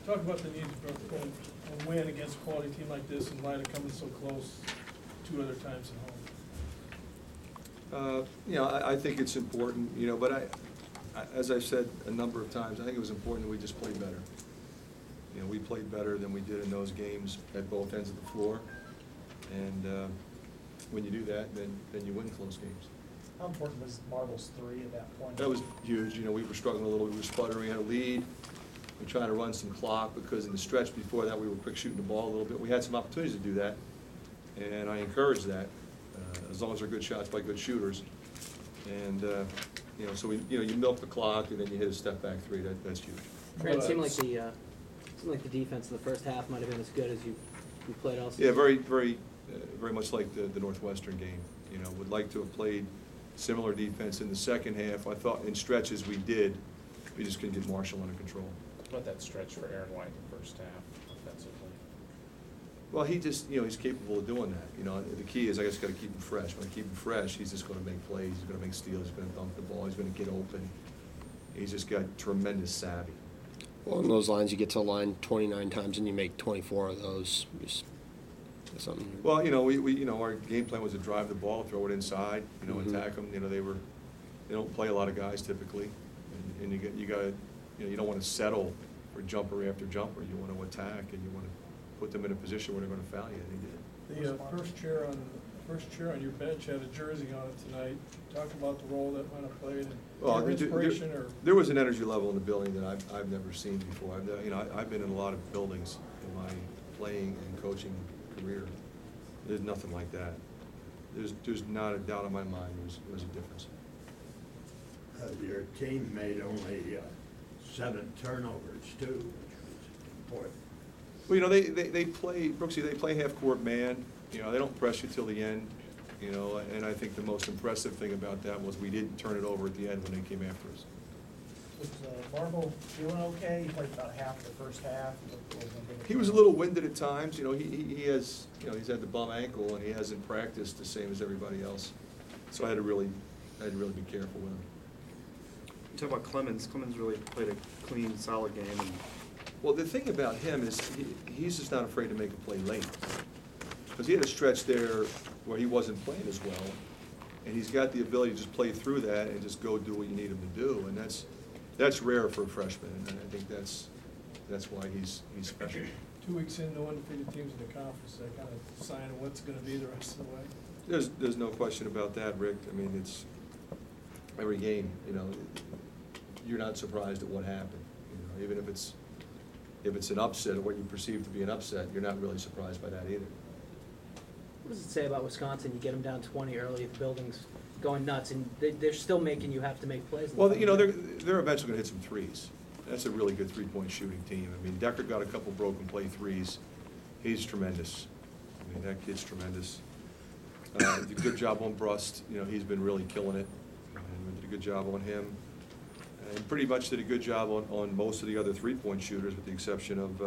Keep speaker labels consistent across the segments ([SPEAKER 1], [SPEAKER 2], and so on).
[SPEAKER 1] Talk about the need for a win against a quality team like this in light of coming so close 2 other times at home.
[SPEAKER 2] I think it's important, but as I've said a number of times, I think it was important that we just played better. We played better than we did in those games at both ends of the floor. And when you do that, then you win close games.
[SPEAKER 3] How important was Marvel's 3 at that point?
[SPEAKER 2] That was huge. We were struggling a little. We were sputtering. We had a lead. We were trying to run some clock because in the stretch before that, we were quick shooting the ball a little bit. We had some opportunities to do that, and I encourage that as long as they're good shots by good shooters. And so you milk the clock and then you hit a step back 3. That's huge.
[SPEAKER 4] Fran, it seemed like the defense in the first half might have been as good as you played also.
[SPEAKER 2] Yeah, very, very, very much like the Northwestern game. Would like to have played similar defense in the second half. I thought in stretches we did. We just couldn't get Marshall under control.
[SPEAKER 5] What about that stretch for Aaron White in the first half offensively?
[SPEAKER 2] Well, he just, he's capable of doing that. The key is I just got to keep him fresh. When I keep him fresh, he's just going to make plays. He's going to make steals. He's going to dunk the ball. He's going to get open. He's just got tremendous savvy.
[SPEAKER 6] Well, in those lines, you get to the line 29 times and you make 24 of those. Just something.
[SPEAKER 2] Well, our game plan was to drive the ball, throw it inside, attack them. They don't play a lot of guys typically, and you don't want to settle for jumper after jumper. You want to attack and you want to put them in a position where they're going to foul you, and they did.
[SPEAKER 1] The first chair on your bench had a jersey on it tonight. Talk about the role that might have played and inspiration
[SPEAKER 2] there was an energy level in the building that I've never seen before. I've been in a lot of buildings in my playing and coaching career. There's nothing like that. There's not a doubt in my mind there's a difference.
[SPEAKER 7] Your team made only 7 turnovers too, which was important.
[SPEAKER 2] Well, they play, Brooksy, they play half-court man. They don't press you till the end. And I think the most impressive thing about that was we didn't turn it over at the end when they came after us.
[SPEAKER 3] Was Marvel doing okay? He played about half the first half.
[SPEAKER 2] He was a little winded at times. He has, he's had the bum ankle and he hasn't practiced the same as everybody else. So I had to really be careful with him.
[SPEAKER 8] You talk about Clemens. Clemens really played a clean, solid game.
[SPEAKER 2] Well, the thing about him is he's just not afraid to make a play late. Because he had a stretch there where he wasn't playing as well, and he's got the ability to just play through that and just go do what you need him to do, and that's rare for a freshman, and I think that's why he's special.
[SPEAKER 1] 2 weeks in, no undefeated teams in the conference. That kind of sign of what's going to be the rest of the way.
[SPEAKER 2] There's no question about that, Rick. I mean, it's every game. You're not surprised at what happened. Even if it's an upset or what you perceive to be an upset, you're not really surprised by that either.
[SPEAKER 4] What does it say about Wisconsin? You get them down 20 early, the building's going nuts, and they're still making you have to make plays.
[SPEAKER 2] Well, they're eventually going to hit some threes. That's a really good three-point shooting team. I mean, Decker got a couple broken play threes. He's tremendous. I mean, that kid's tremendous. Did a good job on Brust. He's been really killing it. And we did a good job on him. And pretty much did a good job on most of the other three-point shooters with the exception of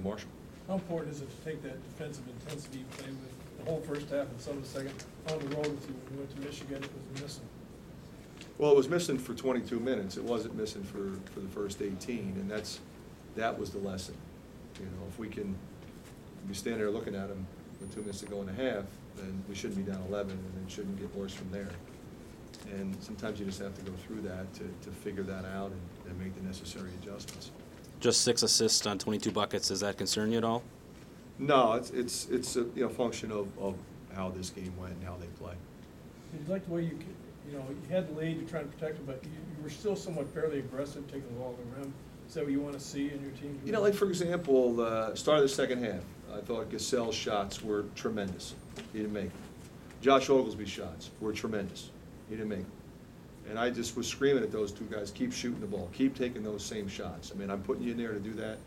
[SPEAKER 2] Marshall.
[SPEAKER 1] How important is it to take that defensive intensity you played with the whole first half and some of the second on the road with you when you went to Michigan? It was missing.
[SPEAKER 2] Well, it was missing for 22 minutes. It wasn't missing for the first 18, and that was the lesson. If we stand there looking at them with 2 minutes to go in the half, then we shouldn't be down 11, and then shouldn't get worse from there. And sometimes you just have to go through that to figure that out and make the necessary adjustments.
[SPEAKER 9] Just 6 assists on 22 buckets. Does that concern you at all?
[SPEAKER 2] No, it's a function of how this game went and how they play.
[SPEAKER 1] Did you like the way you had the lead, you're trying to protect it, but you were still somewhat fairly aggressive, taking the ball to the rim. Is that what you want to see in your team?
[SPEAKER 2] Like for example, start of the second half, I thought Gasell's shots were tremendous. He didn't make them. Josh Oglesby's shots were tremendous. He didn't make them. And I just was screaming at those 2 guys, keep shooting the ball, keep taking those same shots. I mean, I'm putting you in there to do that.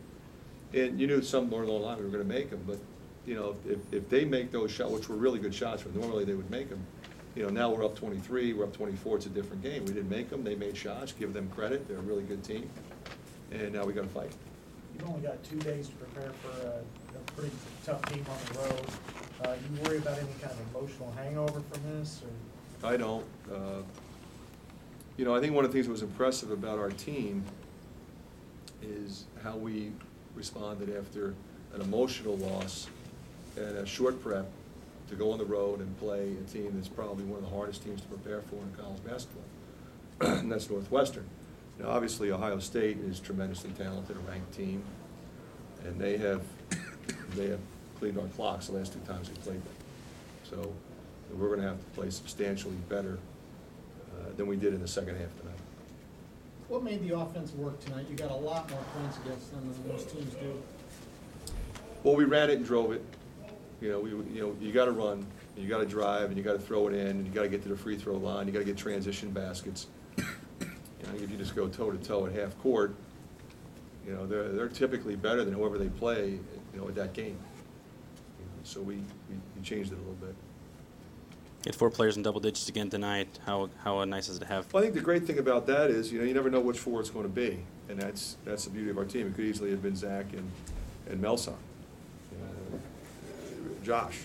[SPEAKER 2] And you knew some more along the line we were going to make them, but if they make those shots, which were really good shots, but normally they would make them. Now we're up 23, we're up 24. It's a different game. We didn't make them. They made shots. Give them credit. They're a really good team. And now we got to fight.
[SPEAKER 3] You've only got 2 days to prepare for a pretty tough team on the road. You worry about any kind of emotional hangover from this? Or?
[SPEAKER 2] I don't. I think one of the things that was impressive about our team is how we responded after an emotional loss and a short prep to go on the road and play a team that's probably one of the hardest teams to prepare for in college basketball, and that's Northwestern. Now, obviously, Ohio State is tremendously talented, a ranked team, and they have cleaned our clocks the last 2 times they played them. So we're going to have to play substantially better than we did in the second half tonight.
[SPEAKER 10] What made the offense work tonight? You got a lot more points against them than most teams do.
[SPEAKER 2] Well, we ran it and drove it. You got to run, you got to drive, and you got to throw it in, and you got to get to the free throw line. You got to get transition baskets. If you just go toe to toe at half court, they're typically better than whoever they play, at that game. So we changed it a little bit.
[SPEAKER 9] You had 4 players in double digits again tonight. How nice is it to have?
[SPEAKER 2] Well, I think the great thing about that is, you never know which 4 it's going to be, and that's the beauty of our team. It could easily have been Zach and Melson. Josh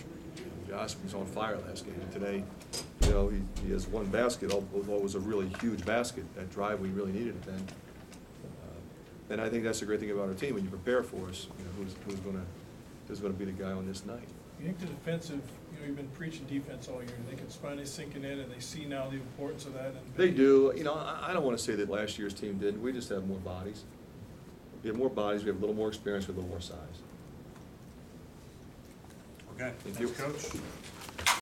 [SPEAKER 2] was on fire last game. Today, he has 1 basket, although it was a really huge basket. That drive, we really needed it then. And I think that's the great thing about our team. When you prepare for us, who's going to be the guy on this night.
[SPEAKER 1] You think the defensive, you've been preaching defense all year. You think it's finally sinking in, and they see now the importance of that?
[SPEAKER 2] They do. I don't want to say that last year's team didn't. We just have more bodies. We have more bodies. We have a little more experience with a little more size.
[SPEAKER 5] Okay,
[SPEAKER 2] Thank you.
[SPEAKER 5] thanks, Coach.